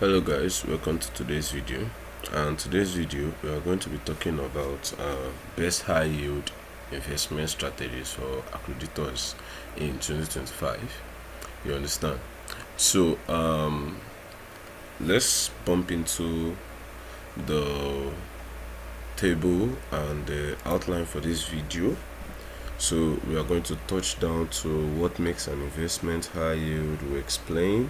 Hello guys, welcome to today's video. And today's video we are going to be talking about best high yield investment strategies for accreditors in 2025. You understand? So let's bump into the table and the outline for this video. So we are going to touch down to what makes an investment high yield. We explain.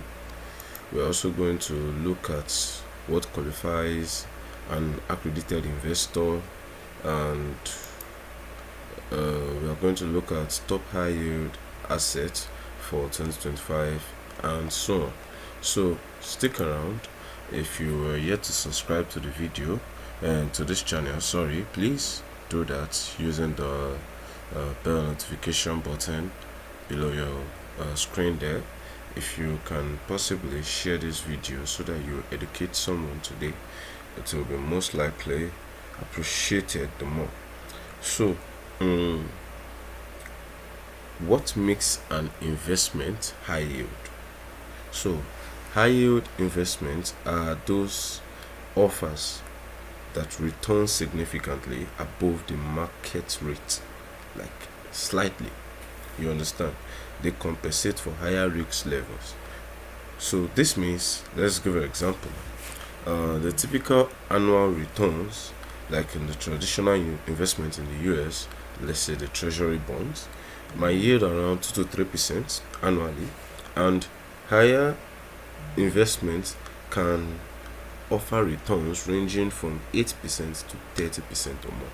We're also going to look at what qualifies an accredited investor, and we are going to look at top high yield assets for 2025 and so on. So stick around. If you are yet to subscribe to the video and to this channel, please do that using the bell notification button below your screen there. If you can possibly share this video so that you educate someone today, it will be most likely appreciated the more. So what makes an investment high yield? So high yield investments are those offers that return significantly above the market rate, like slightly. You understand? They compensate for higher risk levels. So this means, let's give an example. The typical annual returns, like in the traditional investment in the US, let's say the treasury bonds, might yield around 2 to 3% annually, and higher investments can offer returns ranging from 8% to 30% or more.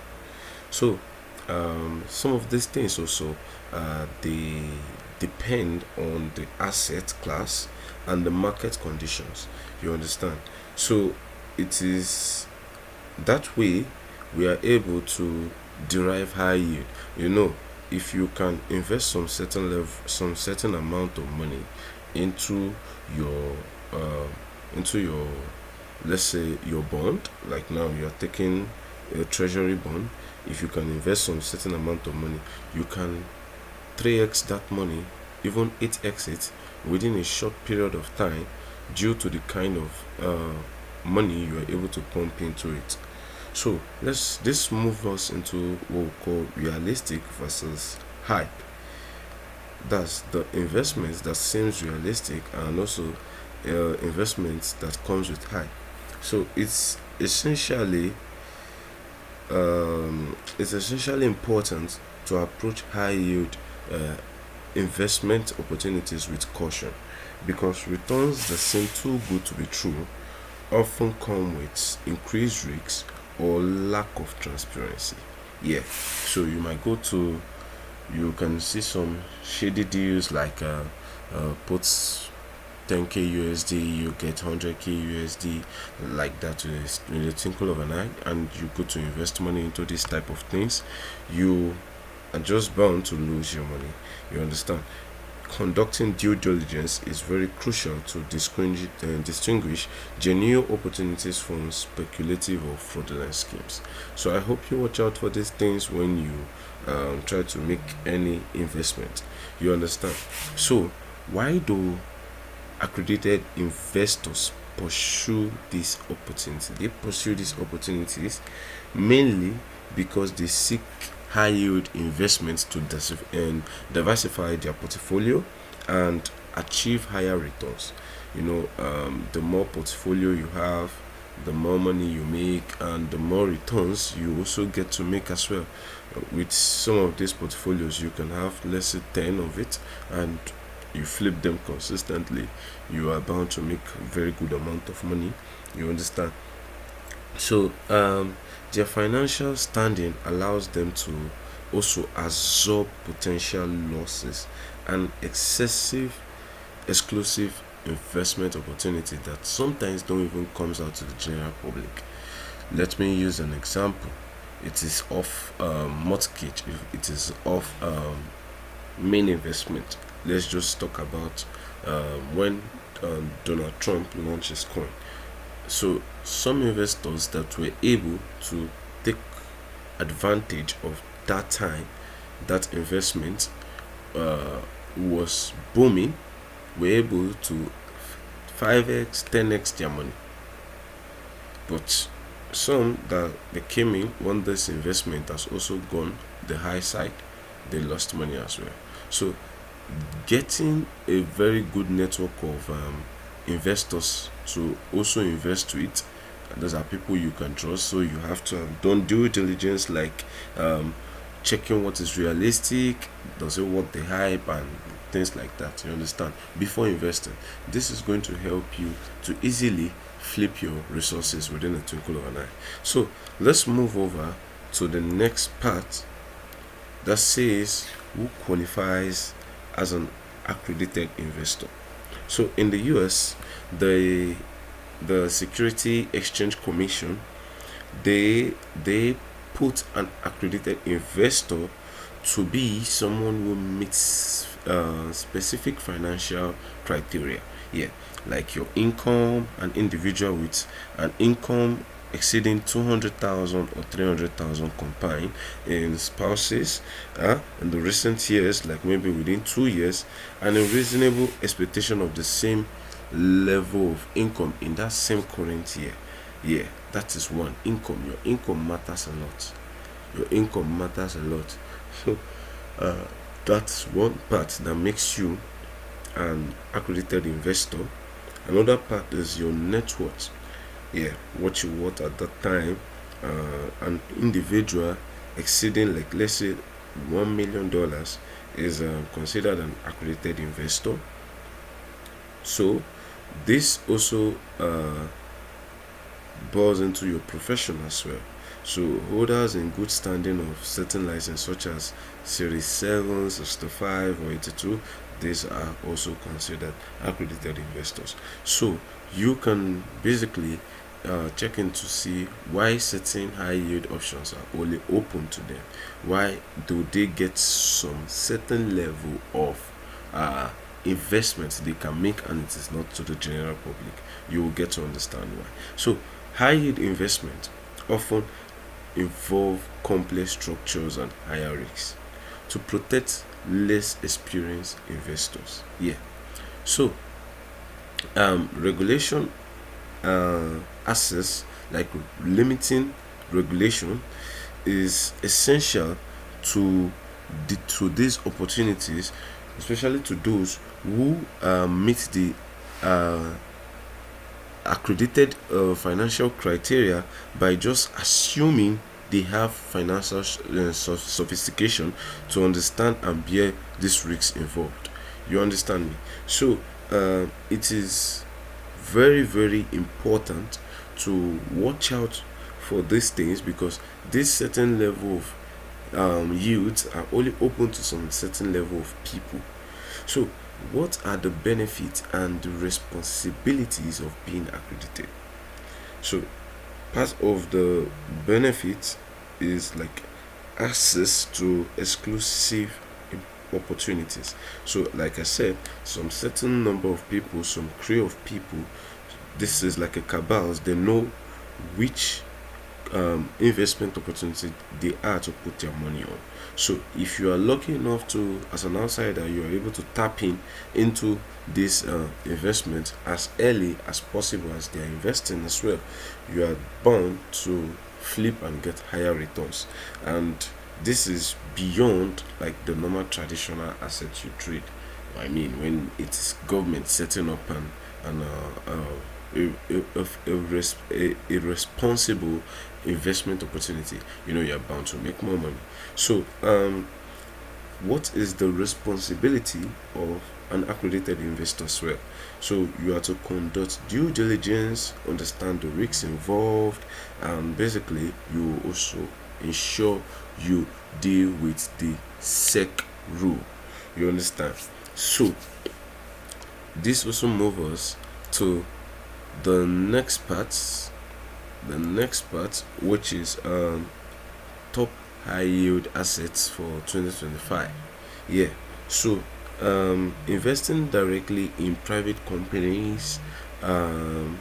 So some of these things also they depend on the asset class and the market conditions. You understand? So it is that way we are able to derive high yield. You know, if you can invest some certain amount of money into your let's say your bond, like now you are taking a treasury bond. If you can invest some certain amount of money, you can 3x that money, even 8x it within a short period of time, due to the kind of money you are able to pump into it. So this move us into what we call realistic versus hype. That's the investments that seems realistic, and also investments that comes with hype. So it's essentially important to approach high yield investment opportunities with caution, because returns that seem too good to be true often come with increased risks or lack of transparency. So you can see some shady deals, like puts 10k USD, you get 100k USD, like that with a twinkle of an eye, and you go to invest money into this type of things, you are just bound to lose your money. You understand? Conducting due diligence is very crucial to distinguish genuine opportunities from speculative or fraudulent schemes. So I hope you watch out for these things when you try to make any investment. You understand? So why do accredited investors pursue these opportunities? They pursue these opportunities mainly because they seek high yield investments to diversify their portfolio and achieve higher returns. The more portfolio you have, the more money you make, and the more returns you also get to make as well. With some of these portfolios, you can have, let's say, 10 of it, and you flip them consistently, you are bound to make a very good amount of money. You understand? So their financial standing allows them to also absorb potential losses and exclusive investment opportunity that sometimes don't even comes out to the general public. Let me use an example. It is off mortgage. It is off main investment. Let's just talk about when Donald Trump launched his coin. So some investors that were able to take advantage of that time that investment was booming were able to 5x, 10x their money. But some that they came in when this investment has also gone the high side, they lost money as well. So getting a very good network of investors to also invest with, those are people you can trust. So you have to have done due diligence, like checking what is realistic, does it worth the hype, and things like that, you understand, before investing. This is going to help you to easily flip your resources within a twinkle of an eye. So let's move over to the next part that says who qualifies as an accredited investor. So in the US, the Security Exchange Commission, they put an accredited investor to be someone who meets specific financial criteria. Yeah, like your income, an individual with an income exceeding 200,000 or 300,000 combined in spouses in the recent years, like maybe within 2 years, and a reasonable expectation of the same level of income in that same current year. Yeah, that is one. Income. Your income matters a lot. Your income matters a lot. So uh, that's one part that makes you an accredited investor. Another part is your net worth. Yeah, what you worth at that time. An individual exceeding, like, let's say $1 million is considered an accredited investor. So this also boils into your profession as well. So holders in good standing of certain license such as Series 7, 65 or 82, these are also considered accredited investors. So you can basically check in to see why certain high yield options are only open to them. Why do they get some certain level of investments they can make, and it is not to the general public? You will get to understand why. So high yield investment often involve complex structures and higher risks to protect less experienced investors. Yeah. So regulation access, like limiting regulation, is essential to to these opportunities, especially to those who meet the uh, accredited financial criteria by just assuming they have financial sophistication to understand and bear these risks involved. You understand me? So it is very, very important to watch out for these things, because this certain level of yields are only open to some certain level of people. So what are the benefits and the responsibilities of being accredited? So part of the benefits is like access to exclusive opportunities. So like I said, some certain number of people, some crew of people, this is like a cabals, they know which investment opportunity they are to put their money on. So if you are lucky enough to, as an outsider, you are able to tap in into this investment as early as possible as they are investing as well, you are bound to flip and get higher returns. And this is beyond like the normal traditional assets you trade. I mean, when it is government setting up an a responsible investment opportunity, you know you're bound to make more money. So what is the responsibility of an accredited investor as well? So you are to conduct due diligence, understand the risks involved, and basically you also ensure you deal with the SEC rule. You understand? So this also moves us to the next part, which is top high yield assets for 2025. Yeah. So investing directly in private companies, um,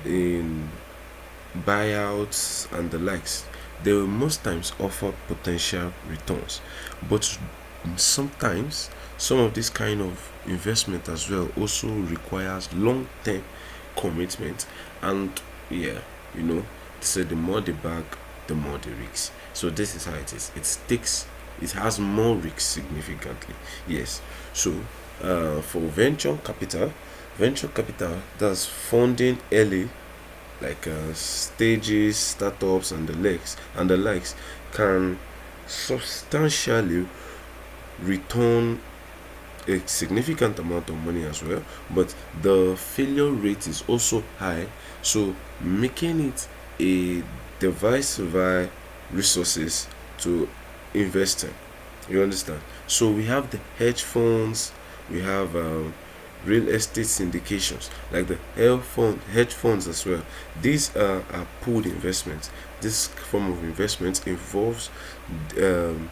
in buyouts and the likes, they will most times offer potential returns, but sometimes some of this kind of investment as well also requires long-term commitment. And yeah, you know, so the more the bag, the more the risks. So this is how it is. It has more risks significantly. Yes. So for venture capital does funding early, like stages, startups, and the likes, can substantially return a significant amount of money as well, but the failure rate is also high, so making it a diversify resources to invest in. You understand? So we have the hedge funds, we have real estate syndications, like the hedge funds as well. These are pooled investments. This form of investment involves um,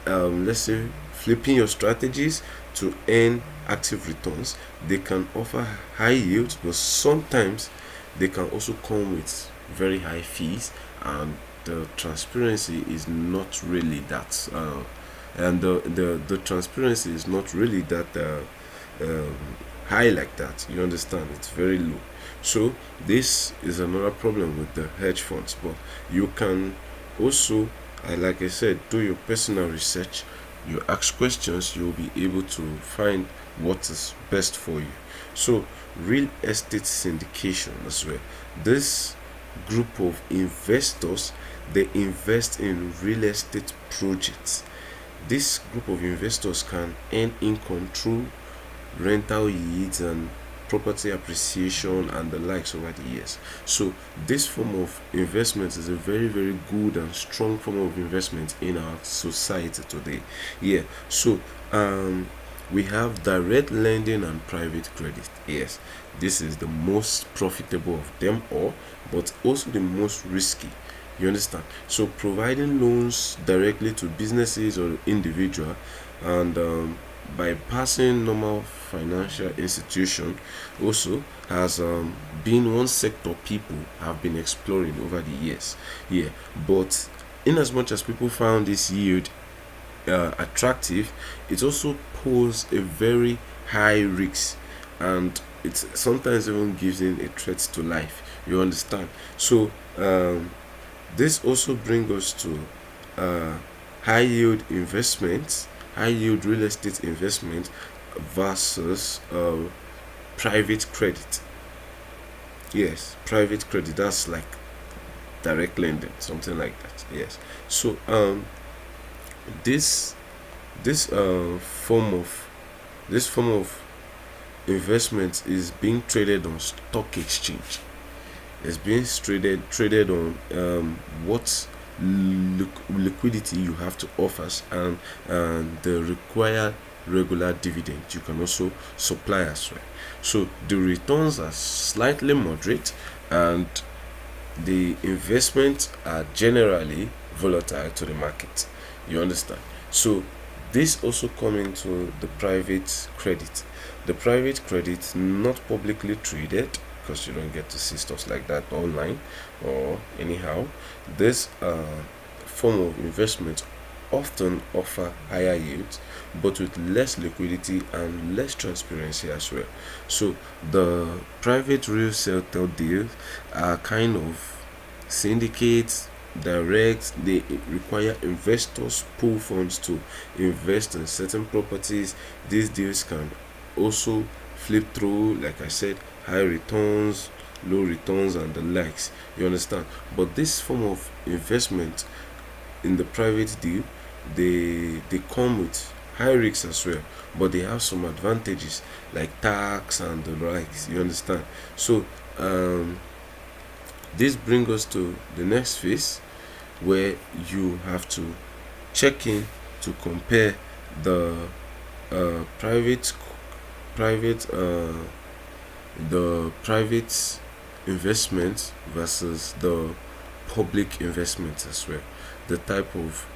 let's say flipping your strategies to earn active returns. They can offer high yields, but sometimes they can also come with very high fees, and the transparency is not really that the transparency is not really that um, high like that. You understand? It's very low. So this is another problem with the hedge funds, but you can also, like I said, do your personal research. You ask questions, you'll be able to find what is best for you. So real estate syndication as well. This group of investors, they invest in real estate projects. This group of investors can earn income through rental yields and property appreciation and the likes over the years. So this form of investment is a very very good and strong form of investment in our society today. Yeah. So we have direct lending and private credit. Yes, this is the most profitable of them all, but also the most risky. You understand? So providing loans directly to businesses or individual, and bypassing normal financial institution also has been one sector people have been exploring over the years. Yeah, but in as much as people found this yield attractive, it also poses a very high risk, and it sometimes even gives in a threat to life. You understand? So this also brings us to uh, high yield investments, high yield real estate investment versus private credit. Yes, private credit, that's like direct lending, something like that. Yes. So this this form of investment is being traded on stock exchange. It's being traded on what liquidity you have to offer, and the required regular dividend you can also supply as well. So the returns are slightly moderate, and the investments are generally volatile to the market. You understand? So this also coming to the private credit. The private credit, not publicly traded, because you don't get to see stuff like that online or anyhow. This form of investment often offer higher yields, but with less liquidity and less transparency as well. So the private real estate deals are kind of syndicates, direct. They require investors pool funds to invest in certain properties. These deals can also flip through, like I said, high returns, low returns, and the likes. You understand? But this form of investment in the private deal, they come with high risks as well, but they have some advantages like tax and the likes. You understand? So this brings us to the next phase, where you have to check in to compare the private private the private investment versus the public investment as well, the type of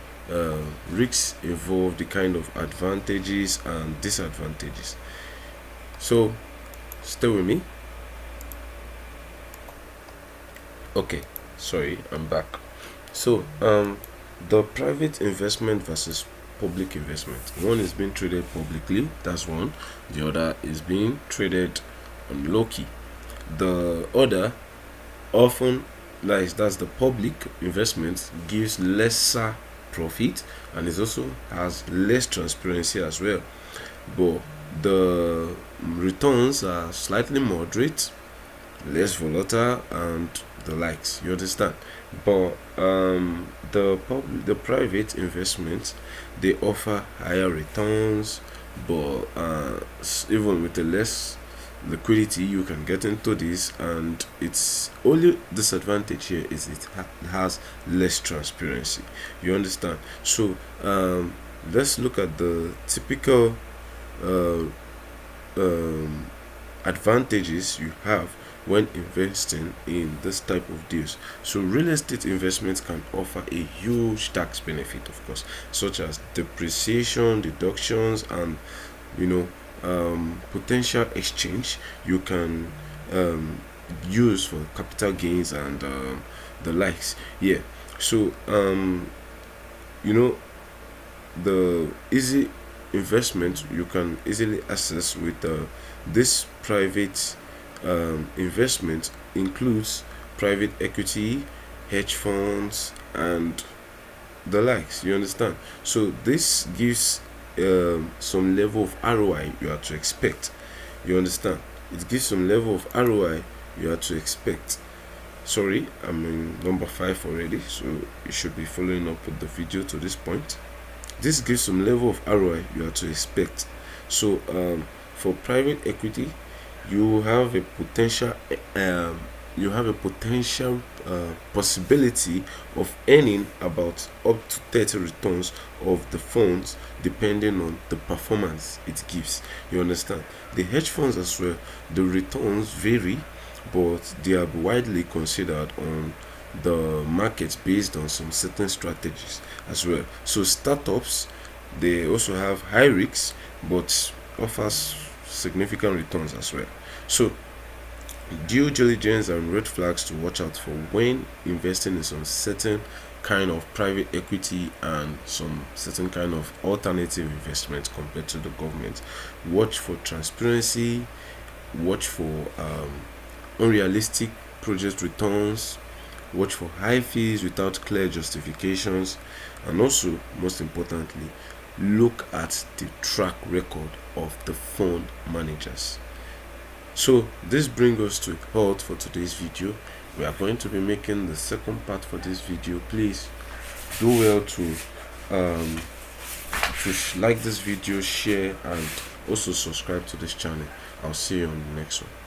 risks involved, the kind of advantages and disadvantages. So stay with me. Okay, sorry, I'm back. So the private investment versus public investment. One is being traded publicly, that's one. The other is being traded on low key. The other often that's the public investment gives lesser profit, and it also has less transparency as well, but the returns are slightly moderate, less volatile, and the likes, you understand. But the private investments, they offer higher returns, but even with the less liquidity you can get into this, and its only disadvantage here is it has less transparency, you understand. So let's look at the typical uh, um, advantages you have when investing in this type of deals. So real estate investments can offer a huge tax benefit, of course, such as depreciation deductions and, you know, potential exchange you can um, use for capital gains and the likes. Yeah. So you know, the easy investment you can easily access with this private investment includes private equity, hedge funds, and the likes, you understand. So this gives some level of ROI you have to expect, you understand. It gives some level of ROI you have to expect. Sorry, I'm in number 5 already, so you should be following up with the video to this point. This gives some level of ROI you have to expect. So for private equity, you have a potential um, possibility of earning about up to 30 returns of the funds depending on the performance it gives, you understand. The hedge funds as well, the returns vary, but they are widely considered on the market based on some certain strategies as well. So startups, they also have high risks but offers significant returns as well. So due diligence and red flags to watch out for when investing in some certain kind of private equity and some certain kind of alternative investment compared to the government. Watch for transparency, watch for unrealistic project returns, watch for high fees without clear justifications, and also, most importantly, look at the track record of the fund managers. So this brings us to a halt for today's video. We are going to be making the second part for this video. Please do well to like this video, share, and also subscribe to this channel. I'll see you on the next one.